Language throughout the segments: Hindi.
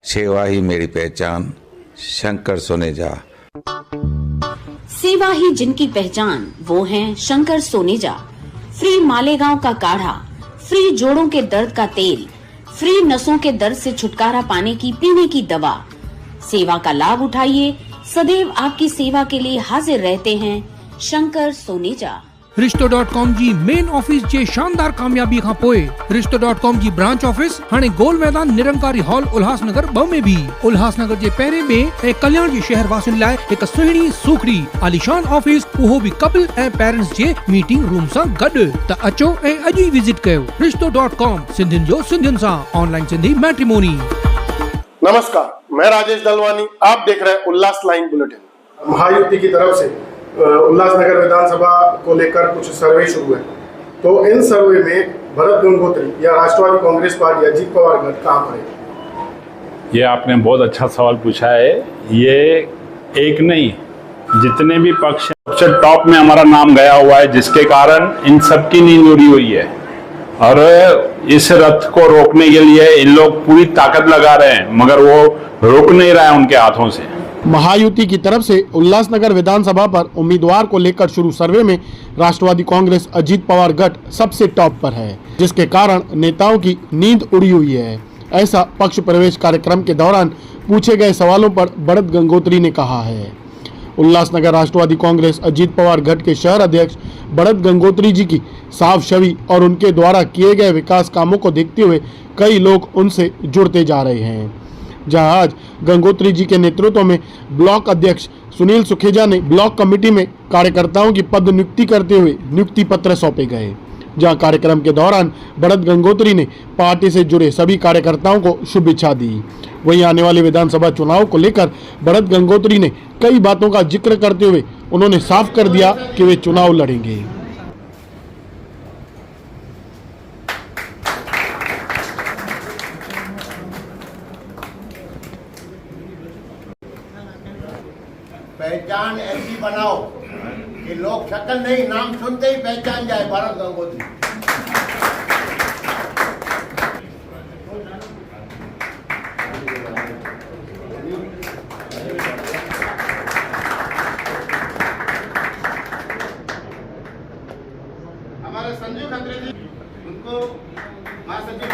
सेवा ही मेरी पहचान, शंकर सोनेजा। सेवा ही जिनकी पहचान, वो हैं शंकर सोनेजा। फ्री मालेगांव का काढ़ा, फ्री जोड़ों के दर्द का तेल, फ्री नसों के दर्द से छुटकारा पाने की पीने की दवा। सेवा का लाभ उठाइए, सदैव आपकी सेवा के लिए हाजिर रहते हैं शंकर सोनेजा। रिश्तो.com जी मेन ऑफिस जे शानदार कामयाबी खां पोइ रिश्तो.com जी ब्रांच ऑफिस हाणे गोल मैदान निरंकारी हॉल उल्हासनगर 2 में भी उल्हासनगर जे पहिरें में ऐं कल्याण जे शहर वासियुनि लाइ हिक सुहिणी सूखड़ी आलीशान ऑफिस, उहो भी कपल ऐं पेरेंट्स जे मीटिंग रूम सां गॾु। त अचो ऐं अॼु ई विजिट कयो रिश्तो.com, सिंधियुनि जो सिंधियुनि सां ऑनलाइन सिंधी मैट्रिमोनी। नमस्कार, मैं राजेश दलवानी, आप देख रहे हैं उल्लास लाइन बुलेटिन। महायुति की तरफ से उल्लासनगर विधानसभा को लेकर कुछ सर्वे शुरू है, तो इन सर्वे में भरत गंगोत्री या राष्ट्रवादी कांग्रेस पार्टी अजीत पवार गठ कहाँ पर है? ये आपने बहुत अच्छा सवाल पूछा है। ये एक नहीं, जितने भी पक्ष सबसे टॉप में हमारा नाम गया हुआ है, जिसके कारण इन सब की नींद उड़ी हुई है और इस रथ को रोकने के लिए इन लोग पूरी ताकत लगा रहे हैं, मगर वो रोक नहीं रहा है उनके हाथों से। महायुति की तरफ से उल्लासनगर विधानसभा पर उम्मीदवार को लेकर शुरू सर्वे में राष्ट्रवादी कांग्रेस अजीत पवार गठ सबसे टॉप पर है, जिसके कारण नेताओं की नींद उड़ी हुई है। ऐसा पक्ष प्रवेश कार्यक्रम के दौरान पूछे गए सवालों पर भरत गंगोत्री ने कहा है। उल्लासनगर राष्ट्रवादी कांग्रेस अजीत पवार गठ के शहर अध्यक्ष भरत गंगोत्री जी की साफ छवि और उनके द्वारा किए गए विकास कामों को देखते हुए कई लोग उनसे जुड़ते जा रहे हैं। जहां आज गंगोत्री जी के नेतृत्व में ब्लॉक अध्यक्ष सुनील सुखेजा ने ब्लॉक कमेटी में कार्यकर्ताओं की पद नियुक्ति करते हुए नियुक्ति पत्र सौंपे गए। जहां कार्यक्रम के दौरान भरत गंगोत्री ने पार्टी से जुड़े सभी कार्यकर्ताओं को शुभेच्छा दी। वहीं आने वाले विधानसभा चुनाव को लेकर भरत गंगोत्री ने कई बातों का जिक्र करते हुए उन्होंने साफ कर दिया कि वे चुनाव लड़ेंगे। पहचान ऐसी बनाओ कि लोग शक्ल नहीं, नाम सुनते ही पहचान जाए भरत गंगोत्री। हमारे संजीव खत्री जी, उनको महासचिव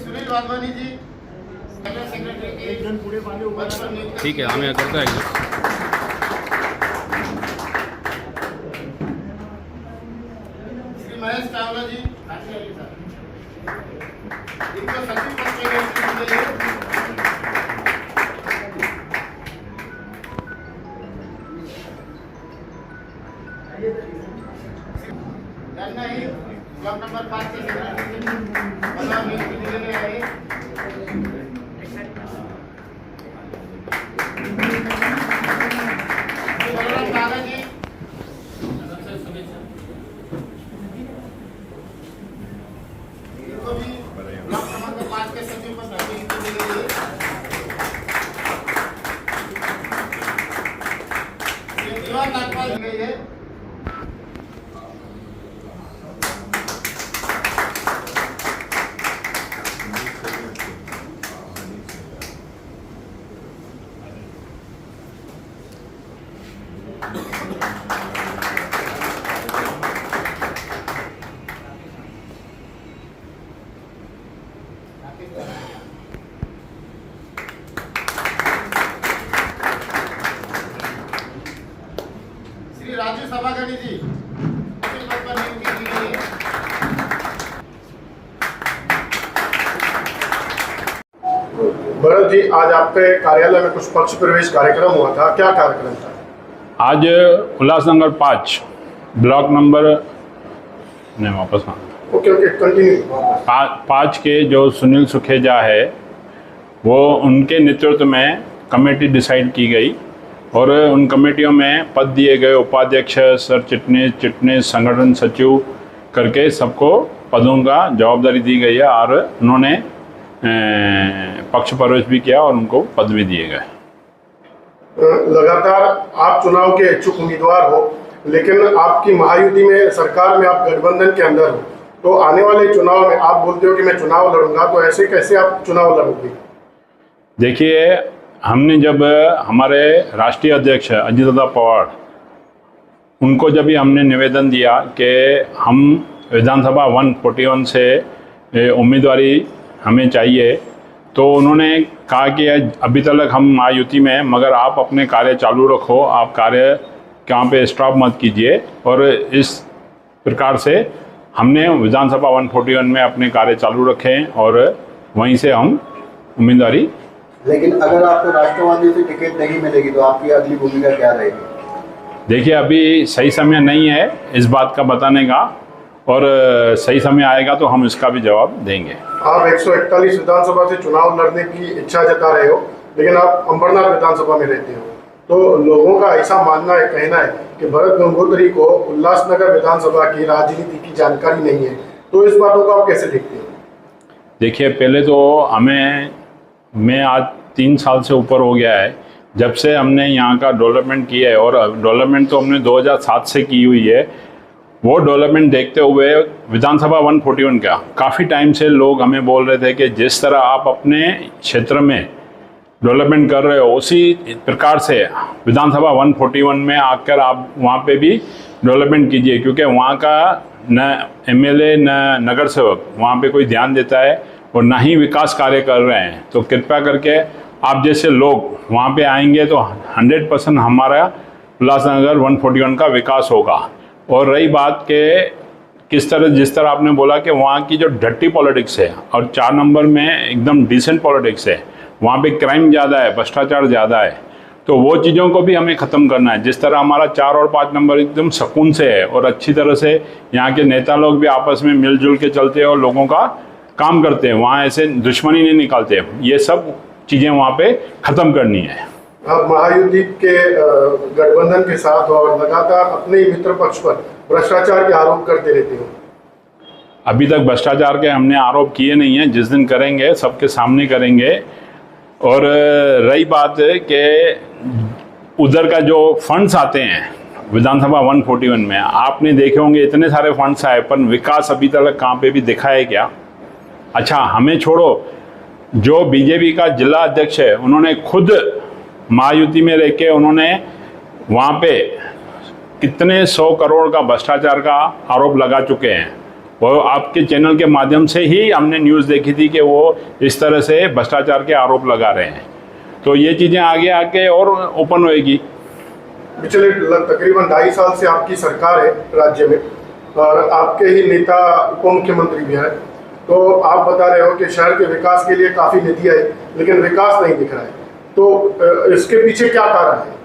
सुनील वाधवानी जी, सेक्रेटरी एक जन पूरे वाले ऊपर। ठीक है, हमें करता है। श्री महेश चावला जी, इनको सचिव पद के लिए जानना ही ब्लॉक नंबर 5 के सेक्रेटरी बना नियुक्ति दिलेले आहे। बलराम दादाजी, इनको भी ब्लॉक नंबर 5 के सचिव पद पर नियुक्ति दिलेली आहे। ये दीवान नागपाल गई है। श्री राजू सभागणी जी, पद पर नियुक्ति की गई है। भरत जी, आज आपके कार्यालय में कुछ पक्ष प्रवेश कार्यक्रम हुआ था, क्या कार्यक्रम था? आज उल्लासनगर 5 ब्लॉक नंबर नहीं वापस ओके कंटिन्यू। 5 के जो सुनील सुखेजा है, वो उनके नेतृत्व में कमेटी डिसाइड की गई और उन कमेटियों में पद दिए गए। उपाध्यक्ष, सर चिटनीस, संगठन सचिव करके सबको पदों का जवाबदारी दी गई है और उन्होंने पक्ष प्रवेश भी किया और उनको पद भी दिए गए। लगातार आप चुनाव के इच्छुक उम्मीदवार हो, लेकिन आपकी महायुति में सरकार में आप गठबंधन के अंदर हो, तो आने वाले चुनाव में आप बोलते हो कि मैं चुनाव लड़ूंगा, तो ऐसे कैसे आप चुनाव लड़ोगे? देखिए, हमने जब हमारे राष्ट्रीय अध्यक्ष अजीत दादा पवार उनको जब भी हमने निवेदन दिया कि हम विधानसभा 141 से उम्मीदवारी हमें चाहिए, तो उन्होंने कहा कि अभी तक हम महायुति में हैं, मगर आप अपने कार्य चालू रखो, आप कार्य कहाँ पे स्टॉप मत कीजिए। और इस प्रकार से हमने विधानसभा 141 में अपने कार्य चालू रखे और वहीं से हम उम्मीदवारी। लेकिन अगर आपको राष्ट्रवादी से टिकट नहीं मिलेगी तो आपकी अगली भूमिका क्या रहेगी? देखिए, अभी सही समय नहीं है इस बात का बताने का, और सही समय आएगा तो हम इसका भी जवाब देंगे। आप 141 विधानसभा से चुनाव लड़ने की इच्छा जता रहे हो, लेकिन आप अंबरनाथ विधानसभा में रहते हो, तो लोगों का ऐसा मानना है, कहना है कि भरत गंगोत्री को उल्लासनगर विधानसभा की राजनीति की जानकारी नहीं है, तो इस बातों को आप कैसे देखते हैं? देखिए, पहले तो मैं आज 3 साल से ऊपर हो गया है जब से हमने यहाँ का डेवलपमेंट किया है, और डेवलपमेंट तो हमने 2007 से की हुई है। वो डेवलपमेंट देखते हुए विधानसभा 141 का काफ़ी टाइम से लोग हमें बोल रहे थे कि जिस तरह आप अपने क्षेत्र में डेवलपमेंट कर रहे हो उसी प्रकार से विधानसभा 141 में आकर आप वहाँ पे भी डेवलपमेंट कीजिए, क्योंकि वहाँ का न एमएलए न नगर सेवक वहाँ पे कोई ध्यान देता है और ना ही विकास कार्य कर रहे हैं। तो कृपया करके आप जैसे लोग वहाँ पे आएंगे तो 100% हमारा उल्लासनगर 141 का विकास होगा। और रही बात के जिस तरह आपने बोला कि वहाँ की जो डर्टी पॉलिटिक्स है और 4 नंबर में एकदम डिसेंट पॉलिटिक्स है, वहाँ पे क्राइम ज़्यादा है, भ्रष्टाचार ज़्यादा है, तो वो चीज़ों को भी हमें ख़त्म करना है। जिस तरह हमारा 4 और 5 नंबर एकदम सुकून से है और अच्छी तरह से यहाँ के नेता लोग भी आपस में मिलजुल के चलते हैं और लोगों का काम करते हैं, वहाँ ऐसे दुश्मनी नहीं निकालते, ये सब चीज़ें वहाँ पे ख़त्म करनी है। आप महायुति के गठबंधन के साथ और लगातार अपने ही मित्र पक्ष पर भ्रष्टाचार के आरोप करते रहते हो। अभी तक भ्रष्टाचार के हमने आरोप किए नहीं हैं, जिस दिन करेंगे सबके सामने करेंगे। और रही बात कि उधर का जो फंड्स आते हैं विधानसभा 141 में, आपने देखे होंगे इतने सारे फंड्स आए, पर विकास अभी तक कहाँ पे भी दिखा है क्या? अच्छा, हमें छोड़ो, जो बीजेपी का जिला अध्यक्ष है उन्होंने खुद महायुति में रह के उन्होंने वहाँ पे कितने 100 करोड़ का भ्रष्टाचार का आरोप लगा चुके हैं। वो आपके चैनल के माध्यम से ही हमने न्यूज़ देखी थी कि वो इस तरह से भ्रष्टाचार के आरोप लगा रहे हैं। तो ये चीज़ें आगे आके और ओपन होएगी। पिछले तकरीबन 2.5 साल से आपकी सरकार है राज्य में और आपके ही नेता उप मुख्यमंत्री भी हैं, तो आप बता रहे हो कि शहर के विकास के लिए काफ़ी निधि आई, लेकिन विकास नहीं दिख रहा है, तो इसके पीछे क्या कारण है?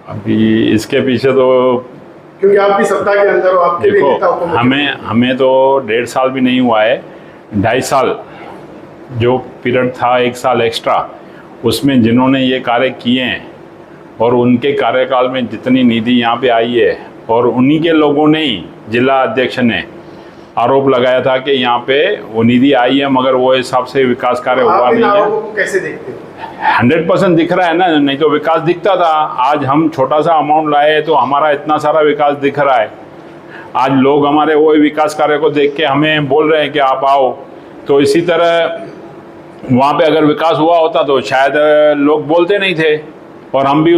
अभी इसके पीछे तो क्योंकि आप भी सत्ता के अंदर हो, आपके भी नेता देखो, हमें तो 1.5 साल भी नहीं हुआ है, 2.5 साल जो पीरियड था, 1 साल एक्स्ट्रा, उसमें जिन्होंने ये कार्य किए हैं और उनके कार्यकाल में जितनी निधि यहाँ पे आई है, और उन्हीं के लोगों ने ही जिला अध्यक्ष ने आरोप लगाया था कि यहाँ पे वो निधि आई है मगर वो हिसाब से विकास कार्य हुआ नहीं है। कैसे देखते हैं? 100% दिख रहा है ना, नहीं तो विकास दिखता था। आज हम छोटा सा अमाउंट लाए तो हमारा इतना सारा विकास दिख रहा है। आज लोग हमारे वो विकास कार्य को देख के हमें बोल रहे हैं कि आप आओ। तो इसी तरह वहाँ पे अगर विकास हुआ होता तो शायद लोग बोलते नहीं थे और हम भी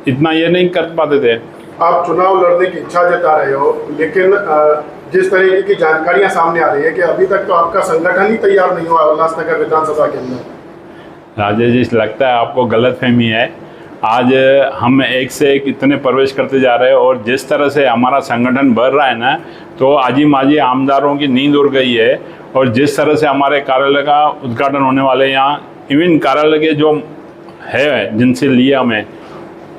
इतना ये नहीं कर पाते थे। आप चुनाव लड़ने की इच्छा जता रहे हो, लेकिन जिस तरीके की जानकारियां सामने आ रही है कि अभी तक तो आपका संगठन ही तैयार नहीं हुआ उल्लासनगर विधानसभा के अंदर। राजेश जी, लगता है आपको गलतफहमी है। आज हम एक से एक इतने प्रवेश करते जा रहे हैं और जिस तरह से हमारा संगठन बढ़ रहा है ना, तो आजी माजी आमदारों की नींद उड़ गई है। और जिस तरह से हमारे कार्यालय का उद्घाटन होने वाले यहाँ, इवन कार्यालय के जो है जिनसे लिया हमें,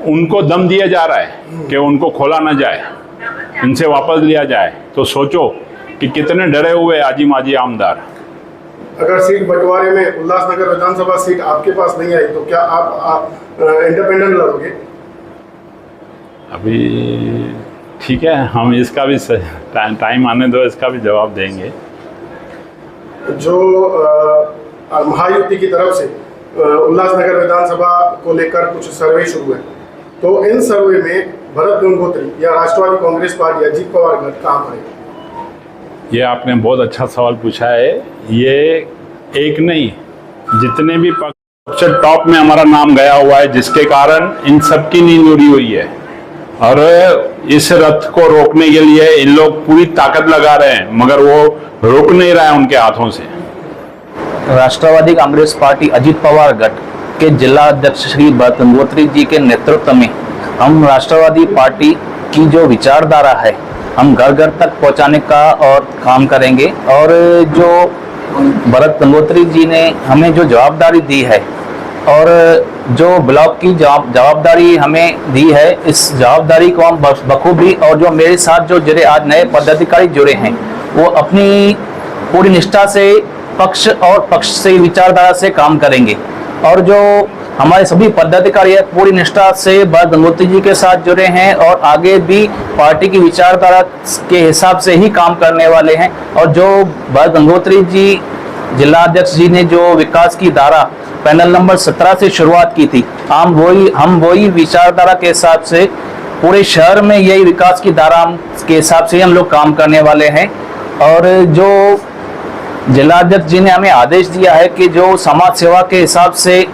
उनको दम दिया जा रहा है कि उनको खोला ना जाए, इनसे वापस लिया जाए। तो सोचो कि कितने डरे हुए आजी माजी आमदार। अगर सीट बंटवारे में उल्लासनगर विधानसभा सीट आपके पास नहीं आई तो क्या आप इंडिपेंडेंट लड़ोगे? अभी ठीक है, हम इसका भी टाइम आने दो, इसका भी जवाब देंगे। जो महायुति की तरफ से उल्लासनगर विधानसभा को लेकर कुछ सर्वे शुरू है, तो इन सर्वे में भरत गंगोत्री या राष्ट्रवादी कांग्रेस पार्टी अजीत पवार गठ कहाँ पर है? ये आपने बहुत अच्छा सवाल पूछा है। ये एक नहीं, जितने भी पक्ष टॉप में हमारा नाम गया हुआ है, जिसके कारण इन सब की नींद उड़ी हुई है। और इस रथ को रोकने के लिए इन लोग पूरी ताकत लगा रहे हैं, मगर वो रोक नहीं रहा है उनके हाथों से। राष्ट्रवादी कांग्रेस पार्टी अजीत पवार गठ के जिला अध्यक्ष श्री भरत गंगोत्री जी के नेतृत्व में हम राष्ट्रवादी पार्टी की जो विचारधारा है हम घर घर तक पहुंचाने का और काम करेंगे। और जो भरत गंगोत्री जी ने हमें जो जवाबदारी दी है और जो ब्लॉक की जवाबदारी हमें दी है, इस जवाबदारी को हम बखूबी, और जो मेरे साथ जो जुड़े आज नए पदाधिकारी जुड़े हैं वो अपनी पूरी निष्ठा से पक्ष और पक्ष से विचारधारा से काम करेंगे। और जो हमारे सभी पदाधिकारी पूरी निष्ठा से भरत गंगोत्री जी के साथ जुड़े हैं और आगे भी पार्टी की विचारधारा के हिसाब से ही काम करने वाले हैं। और जो भरत गंगोत्री जी जिला अध्यक्ष जी ने जो विकास की धारा पैनल नंबर 17 से शुरुआत की थी, हम वही विचारधारा के हिसाब से पूरे शहर में यही विकास की धारा के हिसाब से हम लोग काम करने वाले हैं। और जो जिला अध्यक्ष जी ने हमें आदेश दिया है कि जो समाज सेवा के हिसाब से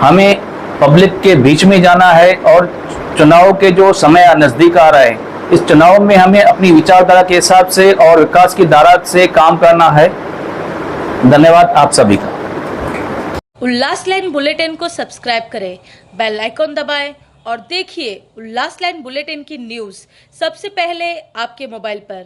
हमें पब्लिक के बीच में जाना है और चुनाव के जो समय नज़दीक आ रहा है, इस चुनाव में हमें अपनी विचारधारा के हिसाब से और विकास की धारा से काम करना है। धन्यवाद आप सभी का। उल्लास लाइन बुलेटिन को सब्सक्राइब करें, बेल आइकॉन दबाएं और देखिए उल्लास लाइन बुलेटिन की न्यूज़ सबसे पहले आपके मोबाइल पर।